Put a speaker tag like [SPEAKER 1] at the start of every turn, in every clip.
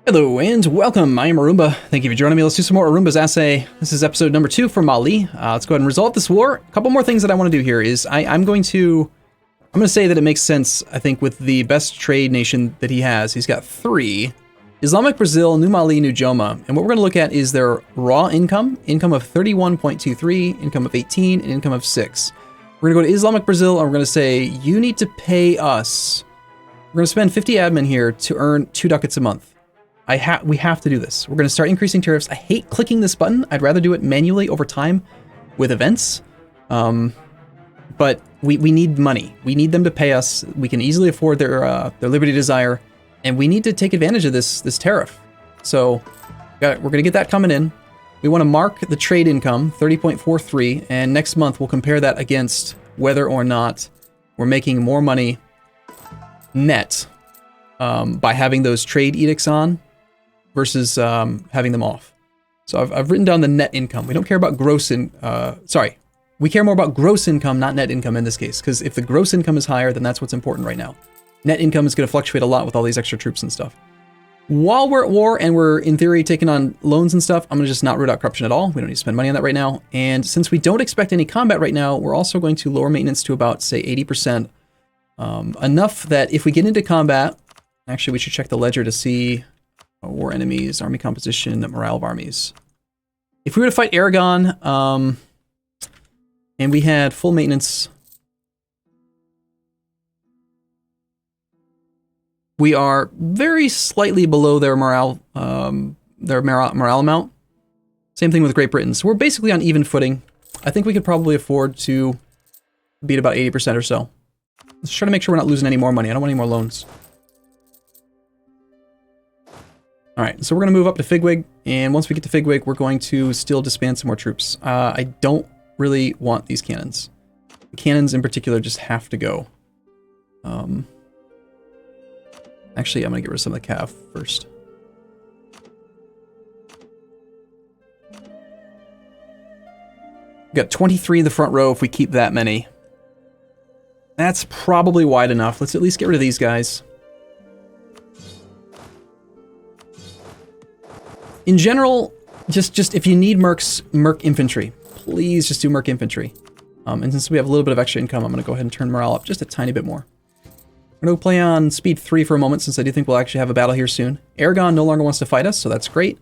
[SPEAKER 1] Hello and welcome, I am Arumba. Thank you for joining me. Let's do some more Arumba's Assay. This is episode number 2 for Mali. Let's go ahead and resolve this war. A couple more things that I want to do here is I'm going to say that it makes sense, I think, with the best trade nation that he has. He's got 3. Islamic Brazil, New Mali, New Joma. And what we're going to look at is their raw income of 31.23, income of 18, and income of 6. We're going to go to Islamic Brazil and we're going to say, you need to pay us. We're going to spend 50 admin here to earn 2 ducats a month. We have to do this. We're going to start increasing tariffs. I hate clicking this button. I'd rather do it manually over time with events. But we need money. We need them to pay us. We can easily afford their Liberty Desire, and we need to take advantage of this tariff. So we're going to get that coming in. We want to mark the trade income, 30.43, and next month we'll compare that against whether or not we're making more money net by having those trade edicts on versus having them off. So I've written down the net income. We don't care about gross we care more about gross income, not net income in this case, because if the gross income is higher, then that's what's important right now. Net income is going to fluctuate a lot with all these extra troops and stuff. While we're at war and we're, in theory, taking on loans and stuff, I'm going to just not root out corruption at all. We don't need to spend money on that right now. And since we don't expect any combat right now, we're also going to lower maintenance to about, say, 80%. Enough that if we get into combat, actually we should check the ledger to see war enemies, army composition, morale of armies. If we were to fight Aragon, and we had full maintenance, we are very slightly below their morale amount. Same thing with Great Britain. So we're basically on even footing. I think we could probably afford to beat about 80% or so. Let's try to make sure we're not losing any more money. I don't want any more loans. All right, so we're going to move up to Figwig, and once we get to Figwig, we're going to still disband some more troops. I don't really want these cannons. The cannons in particular just have to go. Actually, I'm going to get rid of some of the cav first. We've got 23 in the front row if we keep that many. That's probably wide enough. Let's at least get rid of these guys. In general, just if you need merc infantry, please just do merc infantry. And since we have a little bit of extra income, I'm going to go ahead and turn morale up just a tiny bit more. I'm going to play on speed 3 for a moment, since I do think we'll actually have a battle here soon. Aragon no longer wants to fight us, so that's great.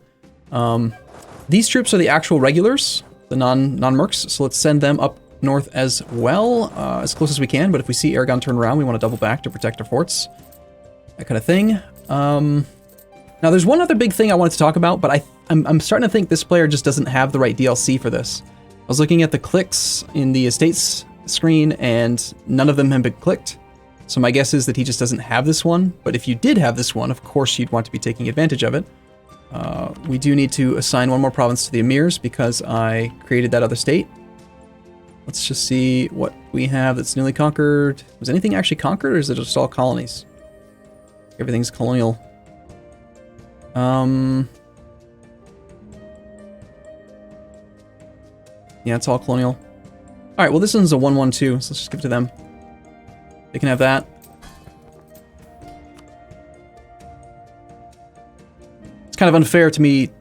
[SPEAKER 1] These troops are the actual regulars, the non-mercs, so let's send them up north as well, as close as we can. But if we see Aragon turn around, we want to double back to protect our forts. That kind of thing. Now, there's one other big thing I wanted to talk about, but I'm starting to think this player just doesn't have the right DLC for this. I was looking at the clicks in the estates screen, and none of them have been clicked. So my guess is that he just doesn't have this one. But if you did have this one, of course you'd want to be taking advantage of it. We do need to assign one more province to the emirs because I created that other state. Let's just see what we have that's newly conquered. Was anything actually conquered, or is it just all colonies? Everything's colonial. Yeah, it's all colonial. All right, well, this one's a 1-1-2, so let's just give it to them. They can have that. It's kind of unfair to me,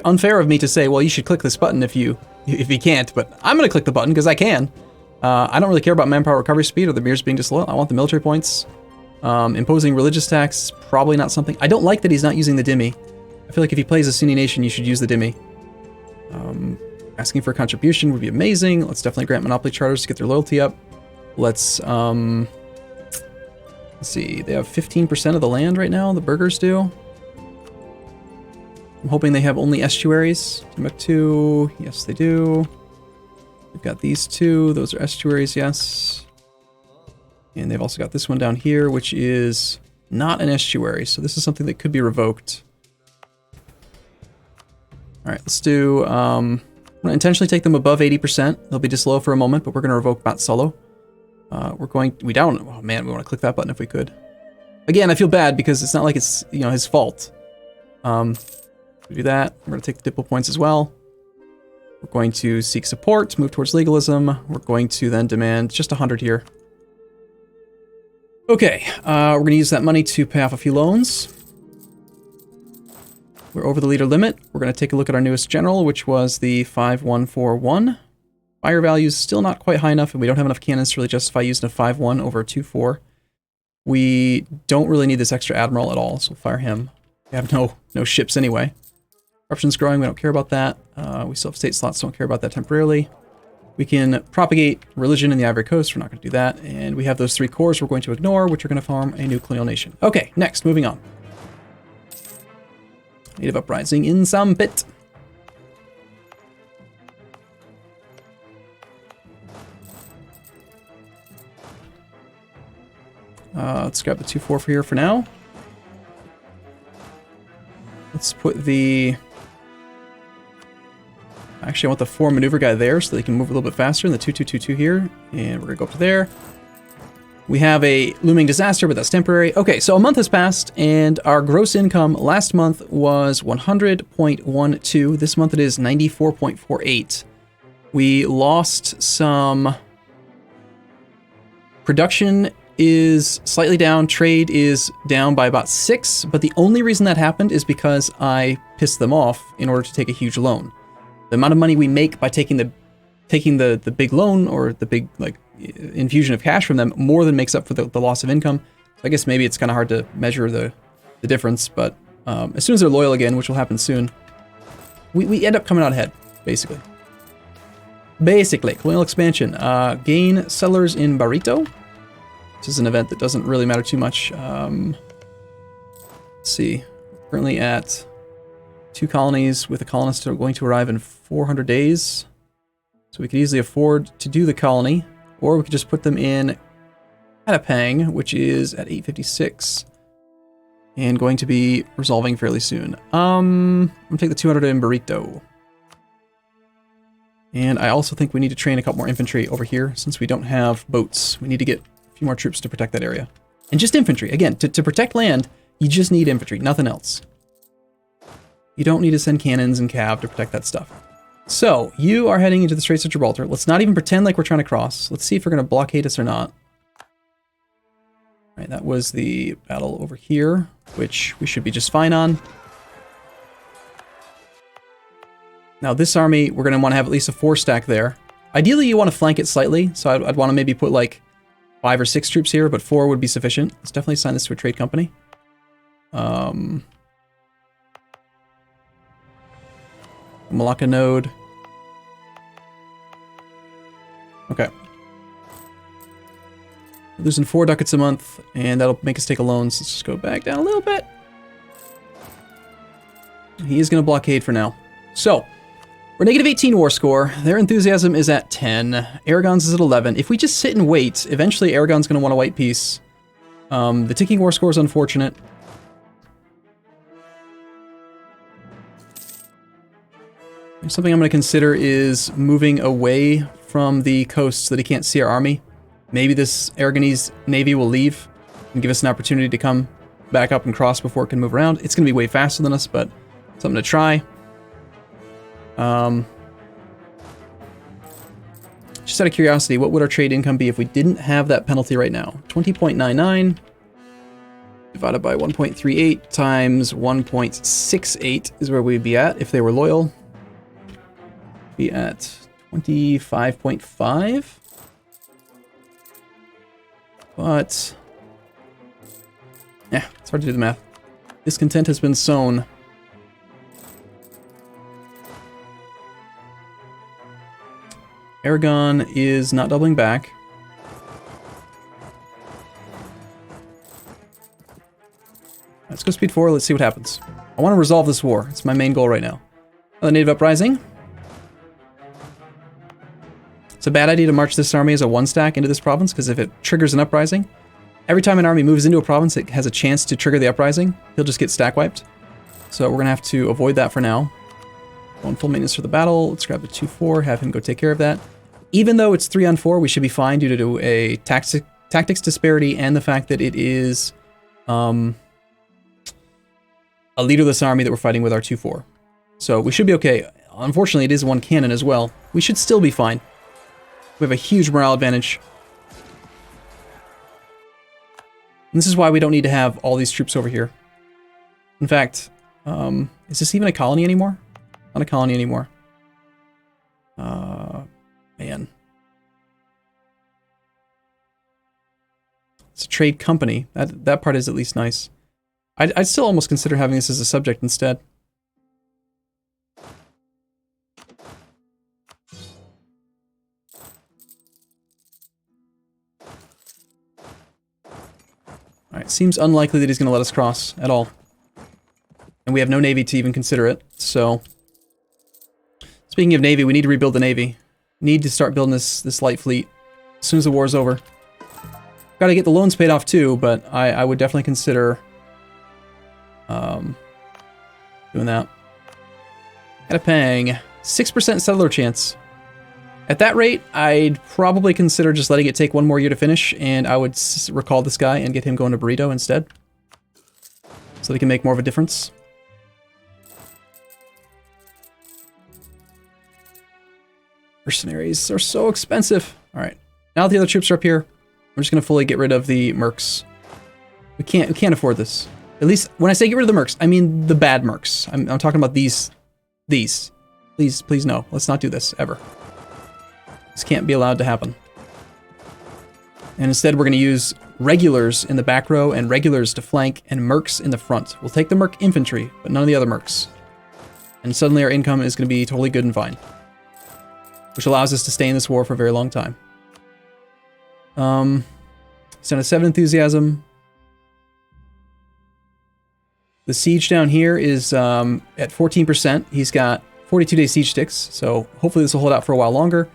[SPEAKER 1] unfair of me to say, well, you should click this button if you can't, but I'm going to click the button because I can. I don't really care about manpower recovery speed or the emirs being disloyal. I want the military points. Imposing religious tax, probably not something. I don't like that he's not using the dhimmi. I feel like if he plays a Sunni nation, you should use the dhimmi. Asking for a contribution would be amazing. Let's definitely grant monopoly charters to get their loyalty up. Let's see. They have 15% of the land right now. The burghers do. I'm hoping they have only estuaries. Timbuktu, yes, they do. We've got these two. Those are estuaries, yes. And they've also got this one down here, which is not an estuary. So this is something that could be revoked. All right, let's do... I'm going to intentionally take them above 80%. They'll be disloyal for a moment, but we're going to revoke Mat Solo. Oh man, we want to click that button if we could. Again, I feel bad because it's not like it's, his fault. We do that. We're going to take the diplo points as well. We're going to seek support, move towards legalism. We're going to then demand just 100 here. Okay, we're going to use that money to pay off a few loans. we're over the leader limit. We're going to take a look at our newest general, which was the 5141. Fire value is still not quite high enough, and we don't have enough cannons to really justify using a 5-1 over a 2-4. We don't really need this extra admiral at all, so we'll fire him. We have no ships anyway. Corruption's growing, we don't care about that. We still have state slots, don't care about that temporarily. We can propagate religion in the Ivory Coast, we're not going to do that. And we have those 3 cores we're going to ignore, which are going to form a new colonial nation. Okay, next, moving on. Native uprising in Sambit. Let's grab the 2-4 for here for now. Let's put the... Actually, I want the 4 maneuver guy there so they can move a little bit faster, and the 2-2-2-2 here. And we're going to go up to there. We have a looming disaster, but that's temporary. Okay, so a month has passed, and our gross income last month was 100.12. This month it is 94.48. We lost some... Production is slightly down, trade is down by about 6, but the only reason that happened is because I pissed them off in order to take a huge loan. The amount of money we make by taking the big loan or the big like infusion of cash from them more than makes up for the loss of income. So I guess maybe it's kind of hard to measure the difference, but as soon as they're loyal again, which will happen soon, we end up coming out ahead, basically. Colonial expansion. Gain settlers in Barito. This is an event that doesn't really matter too much. Let's see. We're currently at 2 colonies with a colonist going to arrive in 400 days. So we could easily afford to do the colony, or we could just put them in Atapang, which is at 856, and going to be resolving fairly soon. I'm gonna take the 200 in Barito. And I also think we need to train a couple more infantry over here, since we don't have boats. We need to get a few more troops to protect that area. And just infantry. Again, to protect land, you just need infantry, nothing else. You don't need to send cannons and cav to protect that stuff. So, you are heading into the Straits of Gibraltar. Let's not even pretend like we're trying to cross. Let's see if we're going to blockade us or not. All right, that was the battle over here, which we should be just fine on. Now, this army, we're going to want to have at least a 4 stack there. Ideally, you want to flank it slightly, so I'd want to maybe put like 5 or 6 troops here, but 4 would be sufficient. Let's definitely assign this to a trade company. Malacca node. Okay. We're losing 4 ducats a month, and that'll make us take a loan, so let's just go back down a little bit. He is going to blockade for now. So, we're negative 18 war score. Their enthusiasm is at 10. Aragon's is at 11. If we just sit and wait, eventually Aragon's going to want a white peace. The ticking war score is unfortunate. Something I'm going to consider is moving away from the coast so that he can't see our army. Maybe this Aragonese navy will leave and give us an opportunity to come back up and cross before it can move around. It's going to be way faster than us, but something to try. Just out of curiosity, what would our trade income be if we didn't have that penalty right now? 20.99 divided by 1.38 times 1.68 is where we'd be at if they were loyal. Be at 25.5. But yeah, it's hard to do the math. Discontent has been sown. Aragon is not doubling back. Let's go speed 4, let's see what happens. I want to resolve this war. It's my main goal right now. Another native uprising. It's a bad idea to march this army as a 1-stack into this province, because if it triggers an uprising, every time an army moves into a province, it has a chance to trigger the uprising. He'll just get stack wiped. So we're going to have to avoid that for now. Going full maintenance for the battle. Let's grab the 2-4, have him go take care of that. Even though it's 3-on-4, we should be fine due to a tactics disparity and the fact that it is a leaderless army that we're fighting with our 2-4. So we should be okay. Unfortunately, it is 1 cannon as well. We should still be fine. We have a huge morale advantage. And this is why we don't need to have all these troops over here. In fact, Is this even a colony anymore? Not a colony anymore. Man. It's a trade company. That part is at least nice. I'd still almost consider having this as a subject instead. Alright, seems unlikely that he's going to let us cross at all. And we have no navy to even consider it, so... Speaking of navy, we need to rebuild the navy. Need to start building this light fleet as soon as the war's over. Gotta get the loans paid off too, but I would definitely consider doing that. Gotta paying 6% settler chance. At that rate, I'd probably consider just letting it take one more year to finish, and I would recall this guy and get him going to Burrito instead. So they can make more of a difference. Mercenaries are so expensive. Alright, now that the other troops are up here, we're just going to fully get rid of the mercs. We can't afford this. At least, when I say get rid of the mercs, I mean the bad mercs. I'm talking about these. Please, no. Let's not do this, ever. This can't be allowed to happen. And instead, we're going to use regulars in the back row and regulars to flank and mercs in the front. We'll take the merc infantry, but none of the other mercs. And suddenly our income is going to be totally good and fine. Which allows us to stay in this war for a very long time. He's done a 7 enthusiasm. The siege down here is at 14%. He's got 42-day siege sticks, so hopefully this will hold out for a while longer.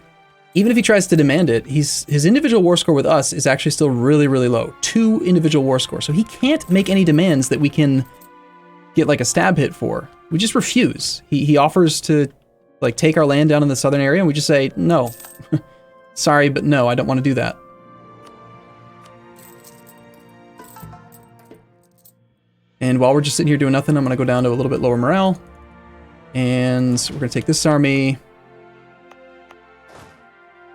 [SPEAKER 1] Even if he tries to demand it, his individual war score with us is actually still really, really low. 2 individual war score, so he can't make any demands that we can get like a stab hit for. We just refuse. He offers to like take our land down in the southern area, and we just say, no. Sorry, but no, I don't want to do that. And while we're just sitting here doing nothing, I'm going to go down to a little bit lower morale. And we're going to take this army,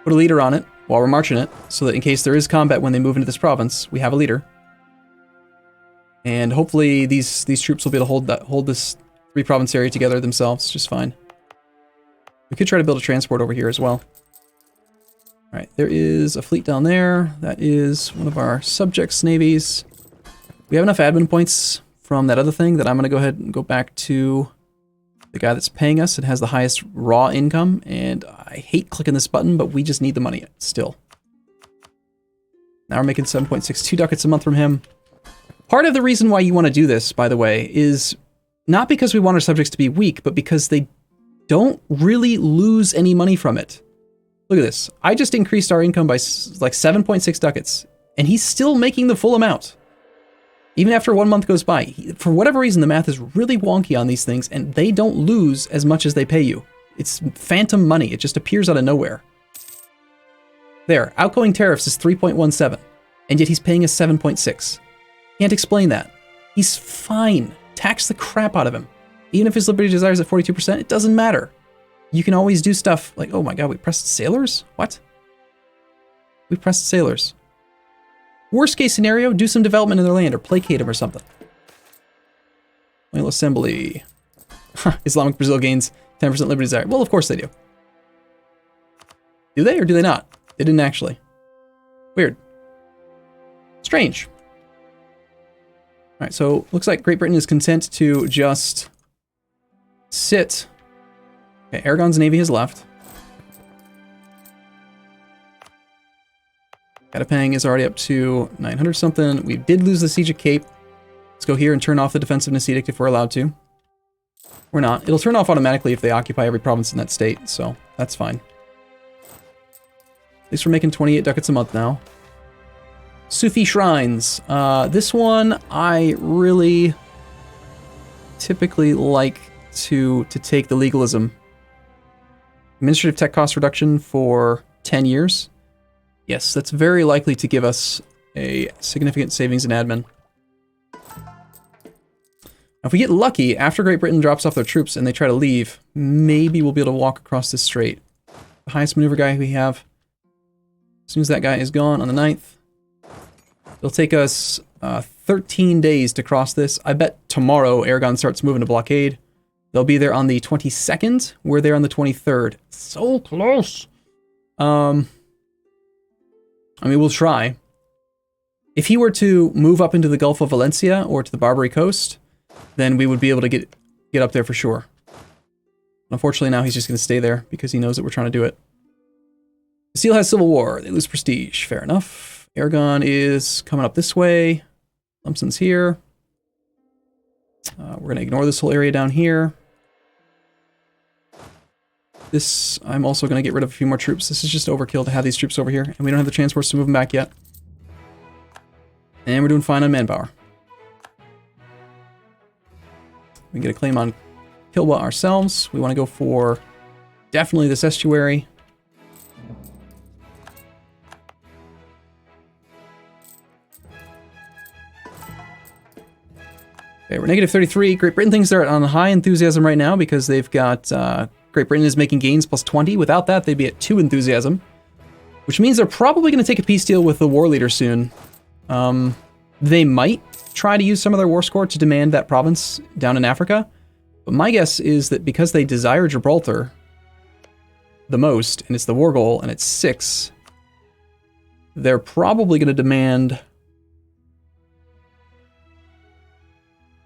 [SPEAKER 1] put a leader on it while we're marching it, so that in case there is combat when they move into this province, we have a leader. And hopefully these troops will be able to hold this 3-province area together themselves just fine. We could try to build a transport over here as well. Alright, there is a fleet down there. That is one of our subjects' navies. We have enough admin points from that other thing that I'm going to go ahead and go back to the guy that's paying us. It has the highest raw income, and I hate clicking this button, but we just need the money still. Now we're making 7.62 ducats a month from him. Part of the reason why you want to do this, by the way, is not because we want our subjects to be weak, but because they don't really lose any money from it. Look at this. I just increased our income by like 7.6 ducats, and he's still making the full amount. Even after 1 month goes by. For whatever reason, the math is really wonky on these things, and they don't lose as much as they pay you. It's phantom money. It just appears out of nowhere. There, outgoing tariffs is 3.17, and yet he's paying us 7.6. Can't explain that. He's fine. Tax the crap out of him. Even if his liberty desire is at 42%, it doesn't matter. You can always do stuff like, oh my god, we pressed sailors? What? We pressed sailors. Worst case scenario, do some development in their land or placate them or something. Royal Assembly. Islamic Brazil gains 10% liberty desire. Well, of course they do. Do they or do they not? They didn't actually. Weird. Strange. Alright, so looks like Great Britain is content to just sit. Okay, Aragon's navy has left. Katapang is already up to 900 something. We did lose the Siege of Cape. Let's go here and turn off the defensiveness edict if we're allowed to. We're not. It'll turn off automatically if they occupy every province in that state, so that's fine. At least we're making 28 ducats a month now. Sufi Shrines. This one I really typically like to take the legalism. Administrative tech cost reduction for 10 years. Yes, that's very likely to give us a significant savings in admin. Now, if we get lucky, after Great Britain drops off their troops and they try to leave, maybe we'll be able to walk across this strait. The highest maneuver guy we have. As soon as that guy is gone on the 9th, it'll take us 13 days to cross this. I bet tomorrow Aragon starts moving to blockade. They'll be there on the 22nd. We're there on the 23rd. So close. I mean, we'll try. If he were to move up into the Gulf of Valencia or to the Barbary Coast, then we would be able to get up there for sure. Unfortunately, now he's just going to stay there because he knows that we're trying to do it. Castile has civil war. They lose prestige. Fair enough. Aragon is coming up this way. Clemson's here. We're going to ignore this whole area down here. This, I'm also going to get rid of a few more troops. This is just overkill to have these troops over here, and we don't have the transports to move them back yet. And we're doing fine on manpower. We can get a claim on Kilwa ourselves. We want to go for definitely this estuary. Okay, we're negative 33. Great Britain thinks they're on high enthusiasm right now because they've got Great Britain is making gains plus 20. Without that, they'd be at 2 enthusiasm, which means they're probably going to take a peace deal with the war leader soon. They might try to use some of their war score to demand that province down in Africa, but my guess is that because they desire Gibraltar the most, and it's the war goal, and it's 6, they're probably going to demand...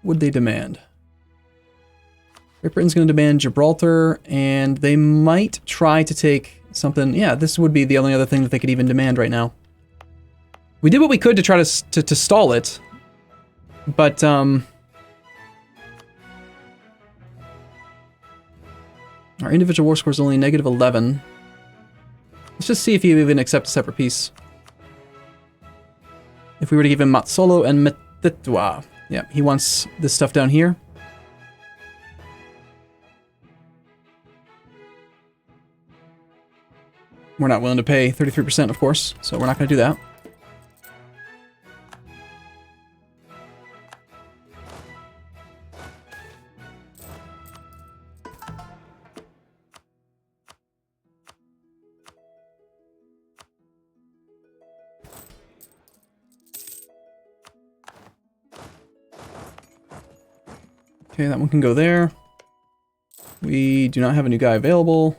[SPEAKER 1] What would they demand? Great Britain's going to demand Gibraltar, and they might try to take something... Yeah, this would be the only other thing that they could even demand right now. We did what we could to try to stall it, but our individual war score is only negative 11. Let's just see if he even accepts a separate peace. If we were to give him Matsolo and Metitwa. Yeah, he wants this stuff down here. We're not willing to pay 33%, of course, so we're not going to do that. Okay, that one can go there. We do not have a new guy available.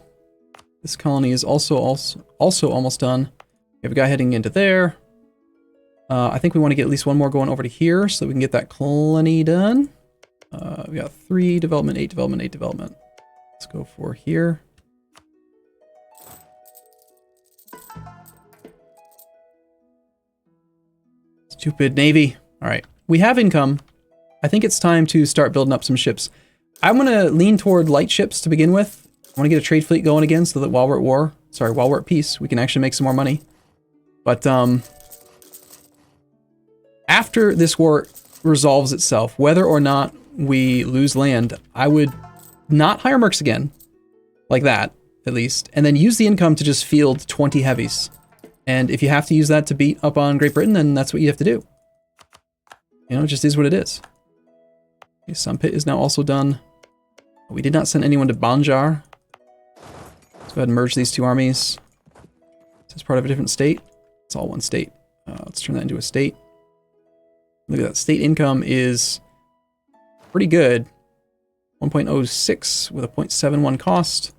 [SPEAKER 1] This colony is also almost done. We have a guy heading into there. I think we want to get at least one more going over to here so that we can get that colony done. We got 3 development, 8 development, 8 development. Let's go for here. Stupid Navy. All right, we have income. I think it's time to start building up some ships. I'm going to lean toward light ships to begin with. I want to get a trade fleet going again so that while we're at war, while we're at peace, we can actually make some more money. But after this war resolves itself, whether or not we lose land, I would not hire mercs again, like that, at least, and then use the income to just field 20 heavies. And if you have to use that to beat up on Great Britain, then that's what you have to do. You know, it just is what it is. Okay, Sunpit is now also done. We did not send anyone to Banjar. Let's go ahead and merge these 2 armies. This is part of a different state. It's all one state. Let's turn that into a state. Look at that. State income is pretty good. 1.06 with a 0.71 cost.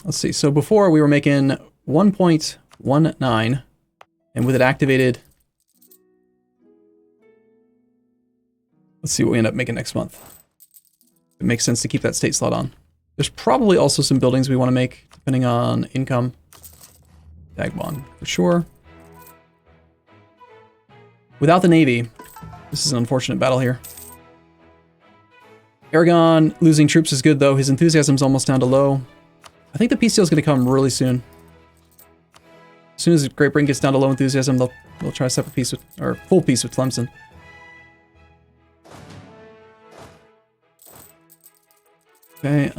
[SPEAKER 1] Let's see. So before we were making 1.19, and with it activated, let's see what we end up making next month. It makes sense to keep that state slot on. There's probably also some buildings we want to make, depending on income. Dagbon, for sure. Without the Navy, this is an unfortunate battle here. Aragon losing troops is good, though. His enthusiasm's almost down to low. I think the peace deal is going to come really soon. As soon as Great Britain gets down to low enthusiasm, they'll try a separate peace with, or full peace with Tlemcen. Okay,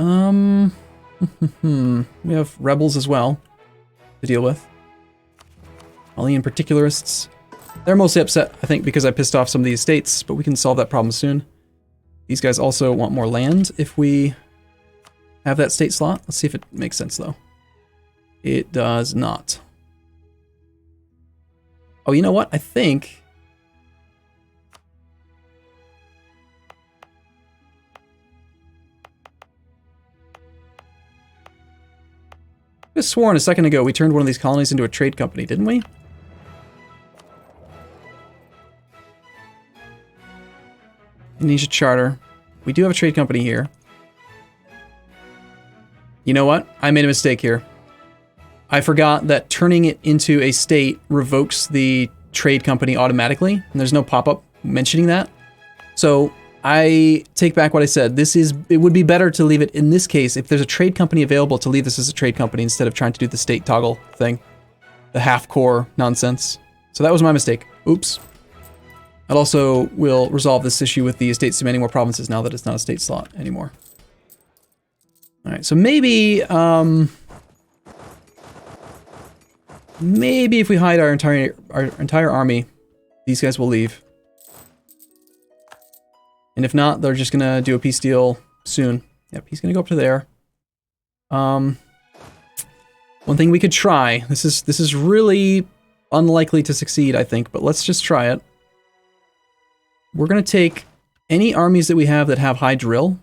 [SPEAKER 1] we have rebels as well to deal with. Malian particularists. They're mostly upset, I think, because I pissed off some of these states, but we can solve that problem soon. These guys also want more land if we have that state slot. Let's see if it makes sense, though. It does not. Oh, you know what? I think I sworn a second ago we turned one of these colonies into a trade company, didn't we? Indonesia charter. We do have a trade company here. You know what? I made a mistake here. I forgot that turning it into a state revokes the trade company automatically, and there's no pop-up mentioning that. So I take back what I said. It would be better to leave it in this case, if there's a trade company available, to leave this as a trade company instead of trying to do the state toggle thing. The half-core nonsense. So that was my mistake. Oops. That also will resolve this issue with the estates demanding more provinces now that it's not a state slot anymore. Alright, so maybe if we hide our entire army, these guys will leave. And if not, they're just gonna do a peace deal soon. Yep, he's gonna go up to there. One thing we could try, this is really unlikely to succeed, I think, but let's just try it. We're gonna take any armies that we have that have high drill.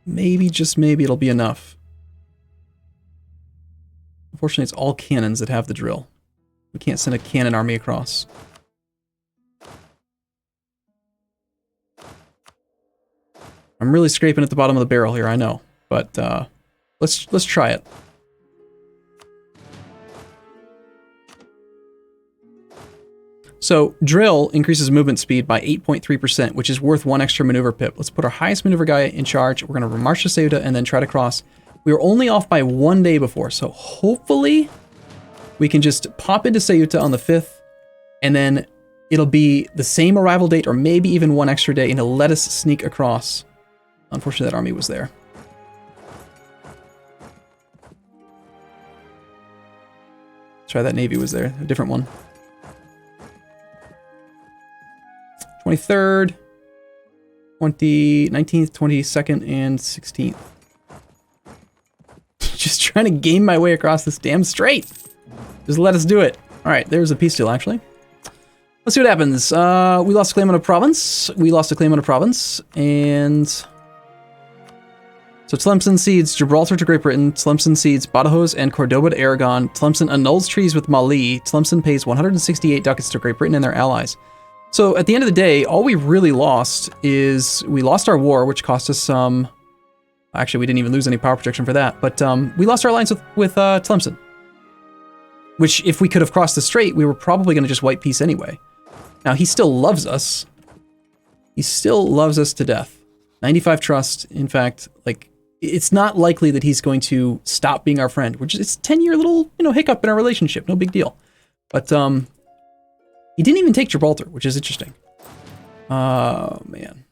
[SPEAKER 1] Maybe, just maybe, it'll be enough. Unfortunately, it's all cannons that have the drill. We can't send a cannon army across. I'm really scraping at the bottom of the barrel here, I know. But let's try it. So, drill increases movement speed by 8.3%, which is worth 1 extra maneuver pip. Let's put our highest maneuver guy in charge. We're going to march to Ceuta and then try to cross. We were only off by 1 day before, so hopefully we can just pop into Ceuta on the 5th, and then it'll be the same arrival date, or maybe even 1 extra day, and it'll let us sneak across. Unfortunately, that army was there. Try that navy was there, a different one. 23rd, 19th, 22nd, and 16th. Just trying to game my way across this damn strait. Just let us do it. All right, there's a peace deal, actually. Let's see what happens. We lost a claim on a province. We lost a claim on a province, and... So Tlemcen cedes Gibraltar to Great Britain, Tlemcen cedes Badajoz and Cordoba to Aragon, Tlemcen annuls treaties with Mali, Tlemcen pays 168 ducats to Great Britain and their allies. So at the end of the day, all we really lost is we lost our war, which cost us some... Actually, we didn't even lose any power projection for that, but we lost our alliance with Tlemcen. Which, if we could have crossed the strait, we were probably going to just wipe peace anyway. Now, he still loves us. He still loves us to death. 95 trust, in fact, like, it's not likely that he's going to stop being our friend, which is a 10-year little, hiccup in our relationship, no big deal. But, he didn't even take Gibraltar, which is interesting. Oh, man.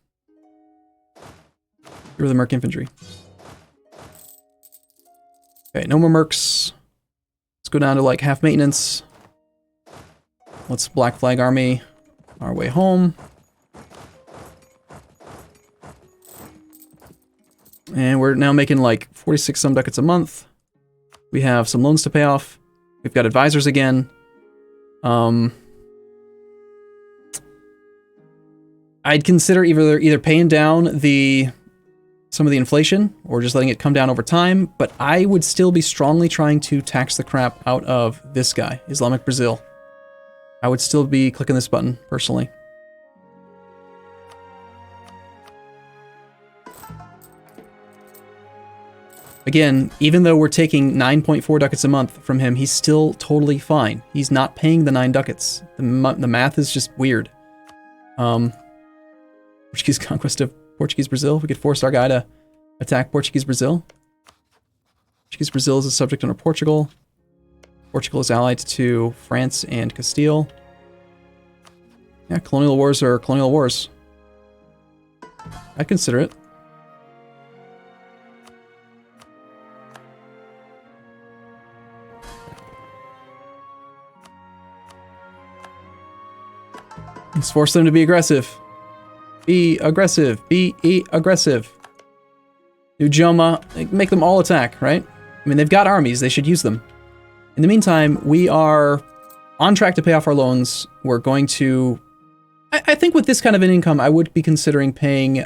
[SPEAKER 1] You're the Merc Infantry. Okay, no more Mercs. Let's go down to, like, half maintenance. Let's Black Flag Army our way home. And we're now making, like, 46 some ducats a month. We have some loans to pay off. We've got advisors again. I'd consider either paying down some of the inflation or just letting it come down over time, but I would still be strongly trying to tax the crap out of this guy, Islamic Brazil. I would still be clicking this button, personally. Again, even though we're taking 9.4 ducats a month from him, he's still totally fine. He's not paying the 9 ducats. The math is just weird. Portuguese conquest of Portuguese Brazil. We could force our guy to attack Portuguese Brazil. Portuguese Brazil is a subject under Portugal. Portugal is allied to France and Castile. Yeah, colonial wars are colonial wars. I consider it. Let's force them to be aggressive. Be aggressive. Be aggressive. Ujoma, make them all attack, right? I mean, they've got armies. They should use them. In the meantime, we are on track to pay off our loans. We're going to... I think with this kind of an income, I would be considering paying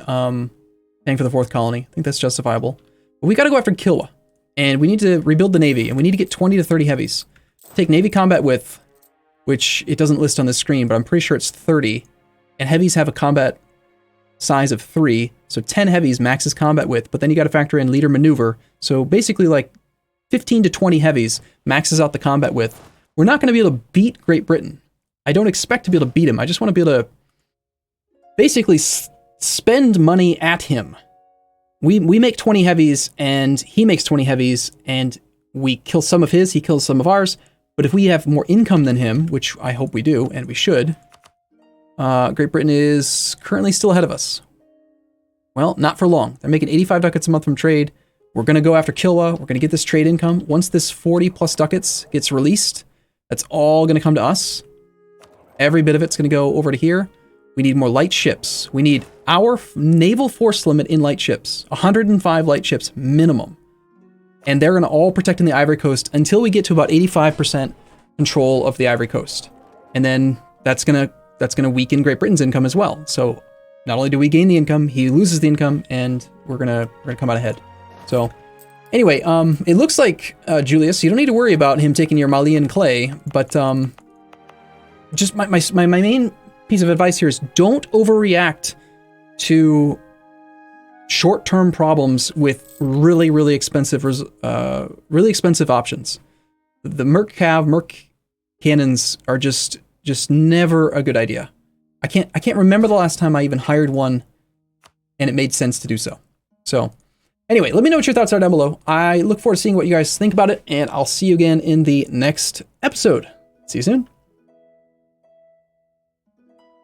[SPEAKER 1] paying for the 4th colony. I think that's justifiable. But we got to go after Kilwa, and we need to rebuild the Navy, and we need to get 20 to 30 heavies. Take Navy combat width, which it doesn't list on the screen, but I'm pretty sure it's 30, and heavies have a combat size of 3, so 10 heavies maxes combat width, but then you got to factor in leader maneuver, so basically like 15 to 20 heavies maxes out the combat width. We're not going to be able to beat Great Britain. I don't expect to be able to beat him. I just want to be able to basically spend money at him. We make 20 heavies, and he makes 20 heavies, and we kill some of his, he kills some of ours. But if we have more income than him, which I hope we do, and we should, Great Britain is currently still ahead of us. Well, not for long. They're making 85 ducats a month from trade. We're going to go after Kilwa. We're going to get this trade income. Once this 40 plus ducats gets released, that's all going to come to us. Every bit of it's going to go over to here. We need more light ships. We need our naval force limit in light ships. 105 light ships minimum. And they're going to all protect in the Ivory Coast until we get to about 85% control of the Ivory Coast. And then that's going to weaken Great Britain's income as well. So not only do we gain the income, he loses the income, and we're going to come out ahead. So anyway, it looks like, Julius, you don't need to worry about him taking your Malian clay, but just my main piece of advice here is don't overreact to short-term problems with really expensive options. The Merc cannons are just never a good idea. I can't remember the last time I even hired one and it made sense to do so. So anyway, let me know what your thoughts are down below. I look forward to seeing what you guys think about it, and I'll see you again in the next episode. See you soon.